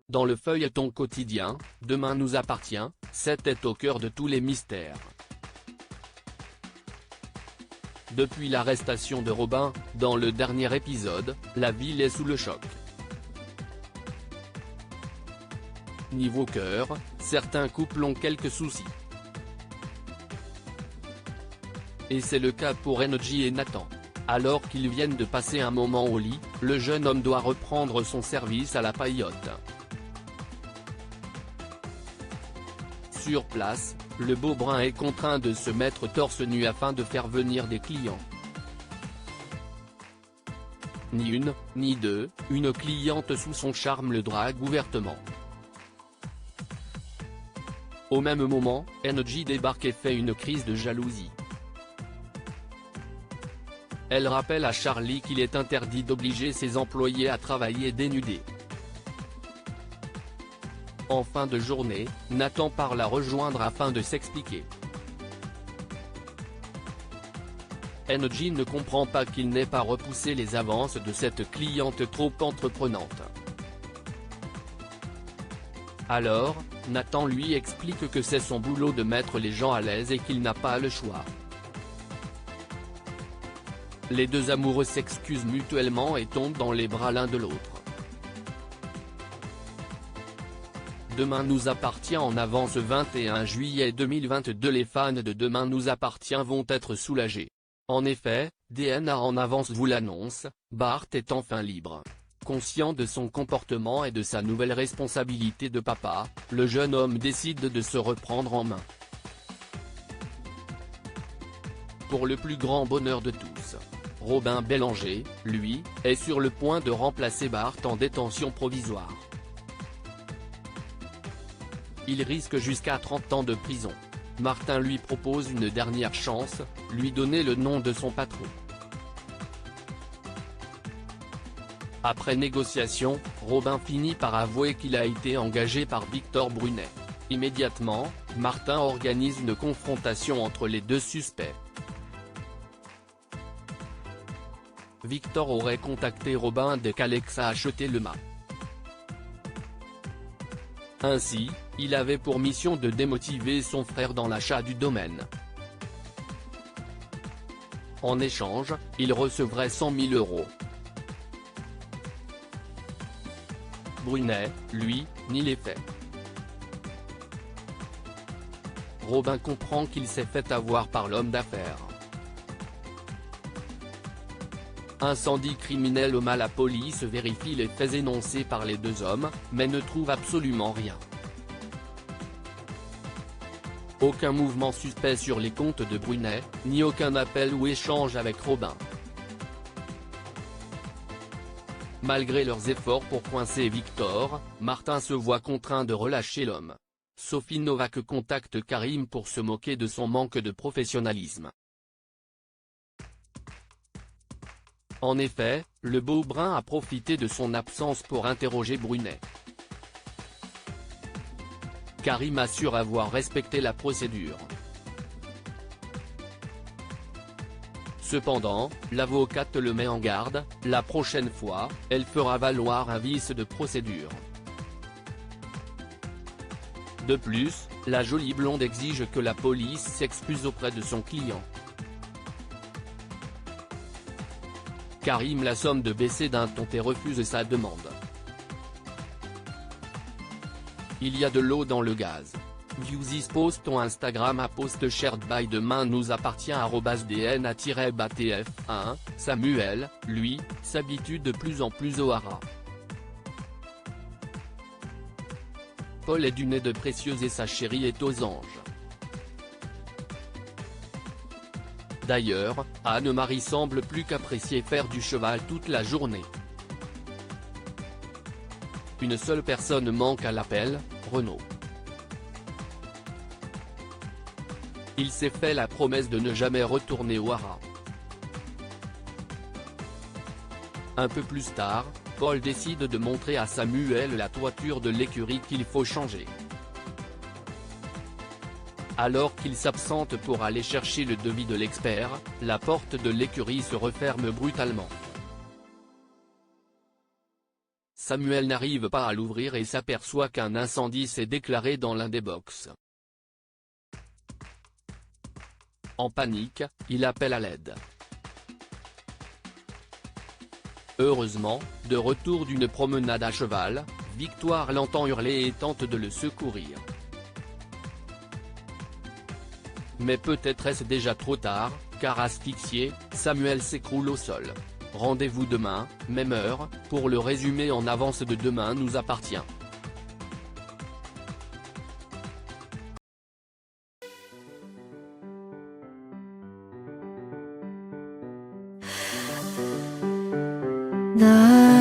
Dans le feuilleton quotidien, Demain nous appartient, Seth est au cœur de tous les mystères. Depuis l'arrestation de Robin, dans le dernier épisode, la ville est sous le choc. Niveau cœur, certains couples ont quelques soucis. Et c'est le cas pour Energy et Nathan. Alors qu'ils viennent de passer un moment au lit, le jeune homme doit reprendre son service à la paillote. Sur place, le beau brun est contraint de se mettre torse nu afin de faire venir des clients. Ni une, ni deux, une cliente sous son charme le drague ouvertement. Au même moment, Energy débarque et fait une crise de jalousie. Elle rappelle à Charlie qu'il est interdit d'obliger ses employés à travailler dénudés. En fin de journée, Nathan part la rejoindre afin de s'expliquer. Energy ne comprend pas qu'il n'ait pas repoussé les avances de cette cliente trop entreprenante. Alors, Nathan lui explique que c'est son boulot de mettre les gens à l'aise et qu'il n'a pas le choix. Les deux amoureux s'excusent mutuellement et tombent dans les bras l'un de l'autre. Demain nous appartient en avance 21 juillet 2022. Les fans de Demain nous appartient vont être soulagés. En effet, DNA en avance vous l'annonce, Bart est enfin libre. Conscient de son comportement et de sa nouvelle responsabilité de papa, le jeune homme décide de se reprendre en main. Pour le plus grand bonheur de tous, Robin Bellanger, lui, est sur le point de remplacer Bart en détention provisoire. Il risque jusqu'à 30 ans de prison. Martin lui propose une dernière chance, lui donner le nom de son patron. Après négociation, Robin finit par avouer qu'il a été engagé par Victor Brunet. Immédiatement, Martin organise une confrontation entre les deux suspects. Victor aurait contacté Robin dès qu'Alex a acheté le mât. Ainsi, il avait pour mission de démotiver son frère dans l'achat du domaine. En échange, il recevrait 100 000 €. Brunet, lui, nie les faits. Robin comprend qu'il s'est fait avoir par l'homme d'affaires. Incendie criminel au mât. La police vérifie les faits énoncés par les deux hommes, mais ne trouve absolument rien. Aucun mouvement suspect sur les comptes de Brunet, ni aucun appel ou échange avec Robin. Malgré leurs efforts pour coincer Victor, Martin se voit contraint de relâcher l'homme. Sophie Novak contacte Karim pour se moquer de son manque de professionnalisme. En effet, le beau brun a profité de son absence pour interroger Brunet. Karim assure avoir respecté la procédure. Cependant, l'avocate le met en garde, la prochaine fois, elle fera valoir un vice de procédure. De plus, la jolie blonde exige que la police s'excuse auprès de son client. Karim la somme de baisser d'un ton et refuse sa demande. Il y a de l'eau dans le gaz. View this post on Instagram à post shared by Demain nous appartient @dna-batf1, Samuel, lui, s'habitue de plus en plus au haras. Paul est du nez de précieuse et sa chérie est aux anges. D'ailleurs, Anne-Marie semble plus qu'apprécier faire du cheval toute la journée. Une seule personne manque à l'appel, Renaud. Il s'est fait la promesse de ne jamais retourner au haras. Un peu plus tard, Paul décide de montrer à Samuel la toiture de l'écurie qu'il faut changer. Alors qu'il s'absente pour aller chercher le devis de l'expert, la porte de l'écurie se referme brutalement. Samuel n'arrive pas à l'ouvrir et s'aperçoit qu'un incendie s'est déclaré dans l'un des box. En panique, il appelle à l'aide. Heureusement, de retour d'une promenade à cheval, Victoire l'entend hurler et tente de le secourir. Mais peut-être est-ce déjà trop tard, car asphyxié, Samuel s'écroule au sol. Rendez-vous demain, même heure, pour le résumé en avance de Demain nous appartient. 나